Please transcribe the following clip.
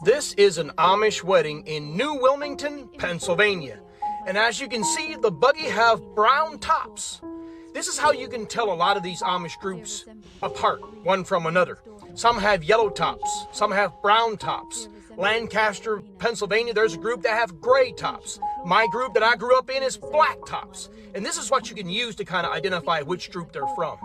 This is an Amish wedding in New Wilmington, Pennsylvania. And as you can see, the buggy have brown tops. This is how you can tell a lot of these Amish groups apart, one from another. Some have yellow tops, some have brown tops. Lancaster, Pennsylvania, there's a group that have gray tops. My group that I grew up in is black tops. And this is what you can use to kind of identify which group they're from.